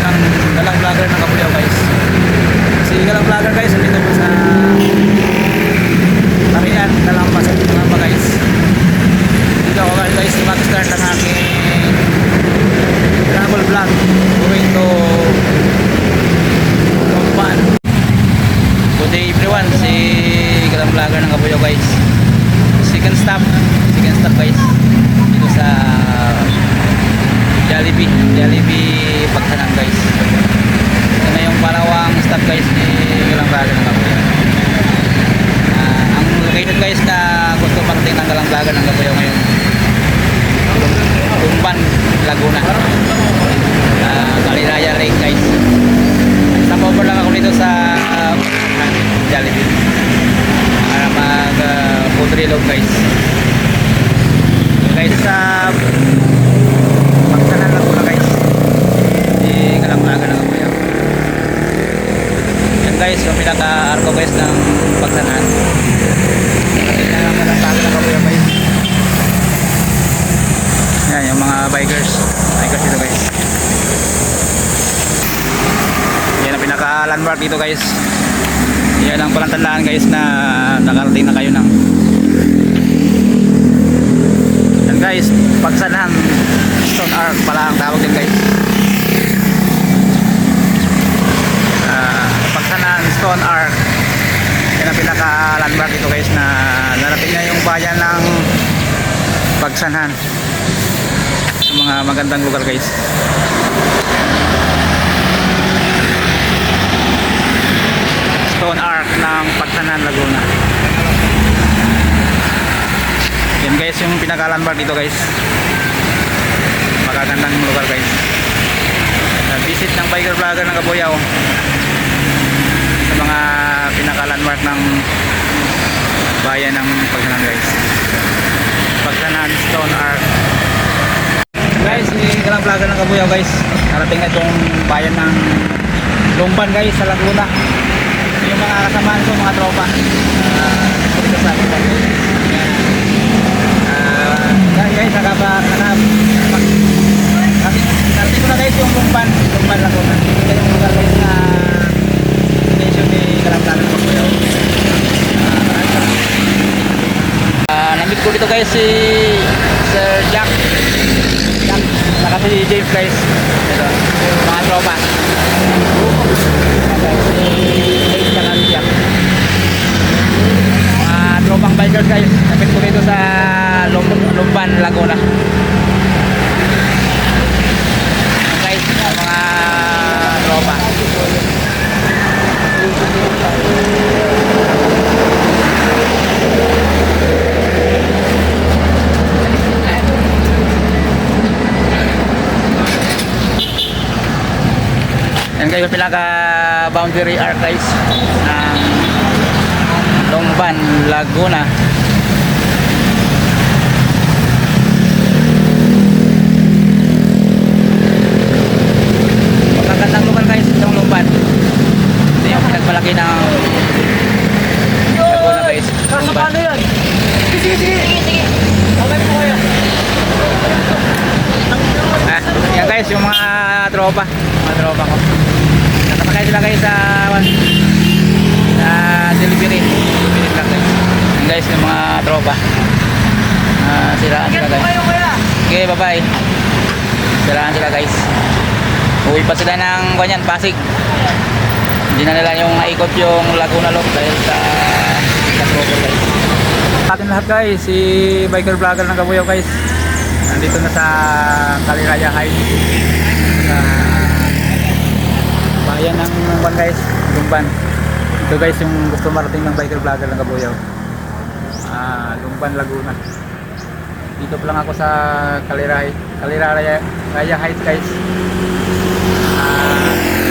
camping ng Galang Vlogger ng Kabuyao guys. Si Galang Vlogger guys, nandito po sa Tarian, Kalamba guys. Dito ako guys mag-start ang aking travel vlog going to Lomban. Good day everyone, si Galang Vlogger ng Kabuyao guys. Second stop guys dito sa Jollibee Pagsanang guys. Ito na yung panawang stop guys ni Galang Vlogger ng Kabuyao. Ang located guys na gusto parating ng Galang Vlogger ng Kabuyao ngayon, Lomban, Laguna, Kaliraya Lake guys. Stop over lang ako dito sa Jollibee para mag food reload guys. Guys sa Pagsanan lang muna guys di Galang Vlogger ng Kabuyao. Yan guys yung pinaka-arko guys ng Pagsanan. Tingnan lang Galang Vlogger ng Kabuyao guys. Yan yung mga bikers dito guys. Yan ang pinaka-landmark dito guys. Yan ang palang tandaan guys na nakarating na kayo ng guys, Pagsanan Stone Arc pala ang tawag din guys. Pagsanan Stone Arc, yan ang pinaka landmark dito guys na narating na yung bayan ng Pagsanan sa mga magandang lugar guys. Stone Arc ng Pagsanan, Laguna. Yan guys yung pinaka-landmark dito guys. Magagandang lugar guys. Visit ng biker vlogger ng Kabuyao sa mga pinaka-landmark ng bayan ng Pagsanan guys. Pagsanan Stone Arc. Guys, si Galang Vlogger ng Kabuyao guys. Narating na itong bayan ng Lomban guys sa Laguna. Yung mga kasamaan ko, mga tropa. Dito sa akin guys. Guys, narating ko na guys yung Lomban Laguna. Ito yung lugar guys na destination ni Galang Vlogger ng Kabuyao. Nandito ko dito guys si Sir Jack, saka si James guys. Ito, mga tropa. Si James saka si Jack, mga tropang bikers guys. Nandito ko dito sa Lomban, Laguna. Guys, mga tropa. Yan guys yung pinaka boundary arc guys ng Lomban, Laguna. Magagandang lugar guys itong Lomban. Ito yung pinagmalaki ng Laguna guys. Lomban. Sige. Yan guys yung mga tropa ko. Nakasakay sila guys sa delivery lang guys. Yan guys yung mga tropa. Siraan sila guys. Okay, bye bye. Siraan sila guys. Uwi pa sila ng Pasig. Hindi na nila yung naikot yung Laguna Loop dahil sa tropa guys. Atin lahat guys, si biker vlogger ng Kabuyao guys. Nandito na sa Kaliraya Heights sa bayan ng Lomban guys, Lomban. Ito guys yung gusto marating ng biker vlogger ng Kabuyao. Lomban, Laguna. Dito pa lang ako sa Kaliraya Heights guys.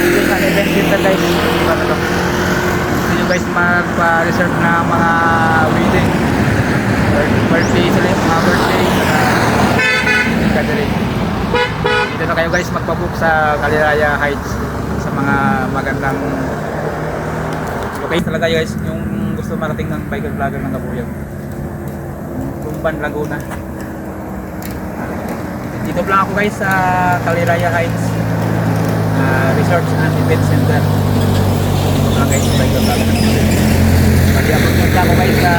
Dito sa event center guys. Gusto nyo guys magpa-reserve na mga wedding, birthday sila, mga birthday, gathering. Dito na kayo guys magpabook sa Kaliraya Heights sa mga magandang location talaga guys yung gusto marating ng biker vlogger ng Kabuyao. Lomban, Laguna. Dito lang ako guys sa Kaliraya Heights. Resort and Event Center. Mga guys, Biker Vlogger ng Kabuyaw. Mag-i-upload muna ako guys sa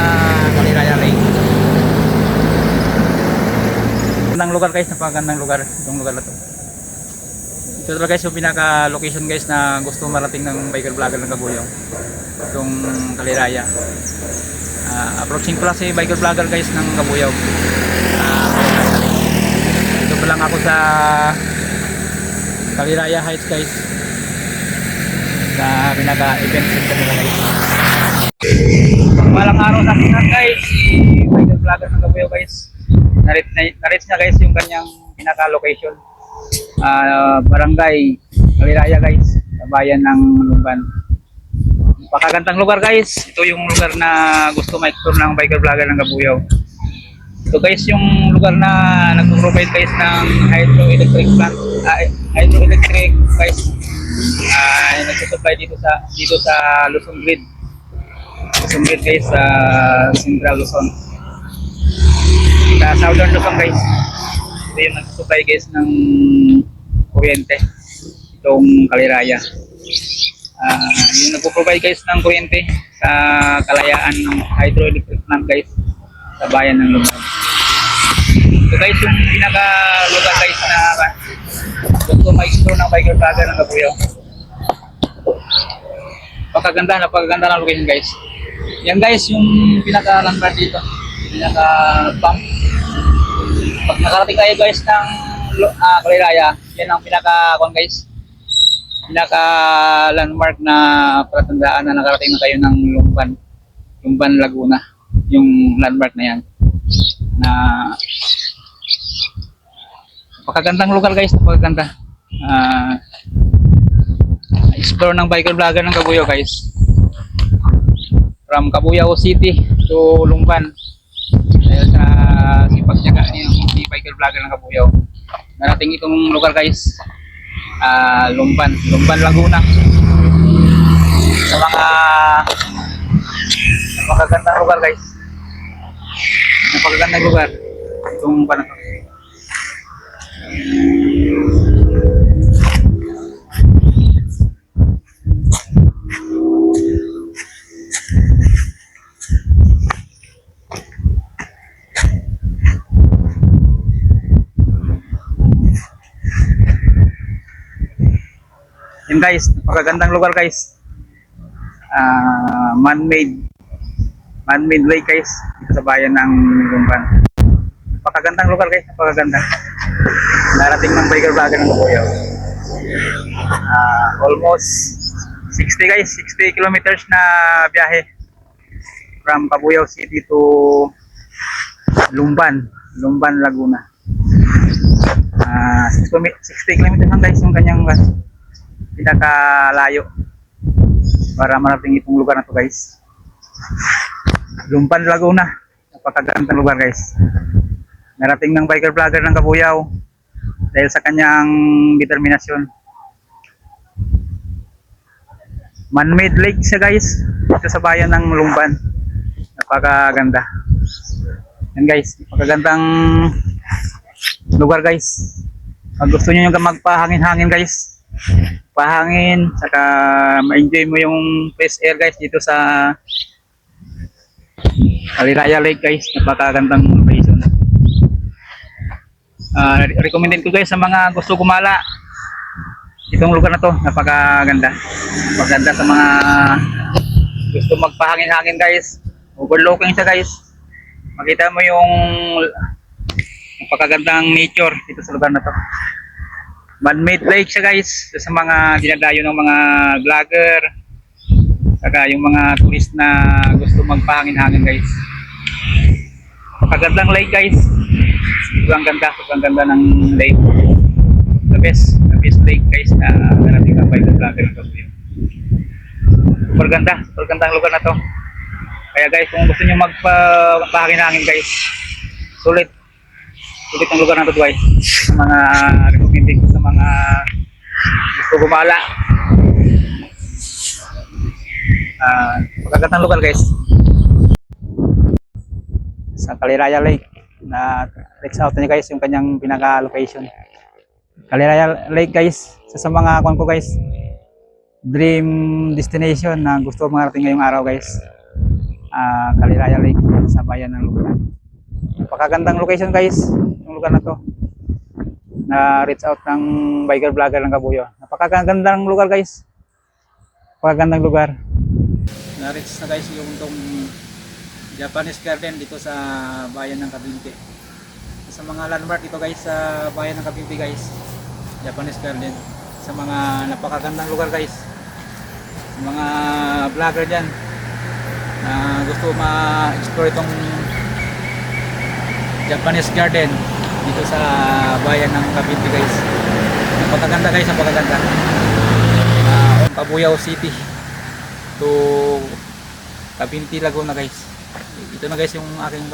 Kaliraya Lake. Magandang lugar guys, napakagandang lugar itong lugar na to. Ito talaga guys yung pinaka location guys na gusto marating ng biker vlogger ng Kabuyaw, itong Kaliraya. Approaching ko lang si biker vlogger guys ng Kabuyaw. Dito pa lang ako sa Kaliraya Heights guys, sa pinaka event center nila guys. Malang araw sa akin guys, si biker vlogger ng Kabuyaw guys. Na-reach na guys yung kanyang pinaka location, barangay Kaliraya guys, sa bayan ng Lumban. Napakagandang lugar guys. Ito yung lugar na gusto ma-explore ng biker vlogger ng Kabuyaw. Ito guys yung lugar na nag-provide guys ng hydroelectric plant, hydroelectric guys, nagsusupply dito sa Luzon Grid guys, sa Central Luzon, sa Southern Luzon guys. Ito yung nag-supply guys ng kuryente, itong Kaliraya. Yung nagpo-provide guys ng kuryente sa Kalayaan ng hydroelectric plant guys, sa bayan ng Lumban. Ito guys yung pinaka lugar guys na gusto ma-explore ng biker vlogger ng Kabuyaw. Napakaganda ng location guys. Yan guys yung pinaka landmark dito, pinaka bump. Pag nakarating kayo guys ng Kaliraya, yan ang pinaka landmark na palatandaan na nakarating na kayo ng Lumban, Laguna. Yung landmark na yan, na napakagandang lugar guys, napakaganda. Explore ng biker vlogger ng Kabuyaw guys, from Kabuyaw City to Lumban. Dahil sa sipag-tiyaga ng biker vlogger ng Kabuyaw, narating itong lugar guys, Lumban, Laguna. Sa mga napakagandang lugar guys, napakagandang lugar itong panahon. Yan guys, napakagandang lugar guys. Man-made lake guys, dito sa bayan ng Lumban. Napakagandang lugar guys, napakaganda. Narating ng biker vlogger ng Kabuyaw. Almost 60 guys, 60 kilometers na biyahe from Kabuyaw City to Lumban, Laguna. 60 kilometers lang guys yung kanyang pinakalayo para marating itong lugar na to guys. Lumban, Laguna, napakagandang lugar guys. Narating ng biker vlogger ng Kabuyaw dahil sa kanyang determinasyon. Man-made lake siya guys, dito sa bayan ng Lumban. Napakaganda. Yan guys, napakagandang lugar guys. Pag gusto nyo yung magpahangin-hangin guys, pahangin, saka ma-enjoy mo yung fresh air guys dito sa Kaliraya Lake guys, napakagandang location. Recommended ko guys sa mga gusto gumala itong lugar na to, napakaganda sa mga gusto magpahangin-hangin guys. Overlooking siya guys, makita mo yung napakagandang nature dito sa lugar na to. Man-made lake siya guys, sa mga dinadayo ng mga vlogger, saka yung mga turist na gusto magpahangin-hangin guys. Napakagandang lake guys, sobrang ganda ng lake. The best lake guys na narating ng biker vlogger ng Kabuyaw. Super ganda ang lugar na to. Kaya guys, kung gusto nyo magpahangin-hangin guys, sulit ang lugar na to guys. Sa mga recommending ko sa mga gusto gumala, magagandang lugar guys sa Kaliraya Lake. Na check out niyo guys yung kanyang pinaka location, Kaliraya Lake guys. Sa mga kuan ko guys, dream destination na gusto marating ngayong araw guys. Kaliraya Lake sa bayan ng Lugar. Napakagandang location guys, yung lugar na to. Na reach out ng biker vlogger ng Kabuyo. Napakagandang lugar guys. Napakagandang lugar. Na-reach na guys yung tong Japanese Garden dito sa bayan ng Kabinte. Sa mga landmark ito guys sa bayan ng Kabinte guys. Japanese Garden. Sa mga napakagandang lugar guys. Sa mga vlogger dyan na gusto ma-explore itong Japanese Garden dito sa bayan ng Kabinte guys. Napakaganda guys, napakaganda. Cabuyao City to Kabinte, Laguna guys. Ito na guys yung aking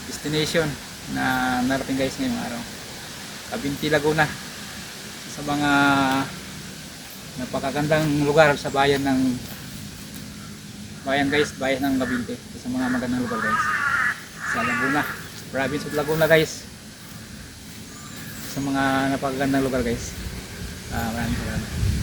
destination na narating guys ngayong araw. Kabinte, Laguna. Sa mga napakagandang lugar sa bayan guys, bayan ng Kabinte. Sa mga magandang lugar guys. Sa Laguna, province of Laguna guys. Sa mga napakagandang lugar guys. Maraming salamat.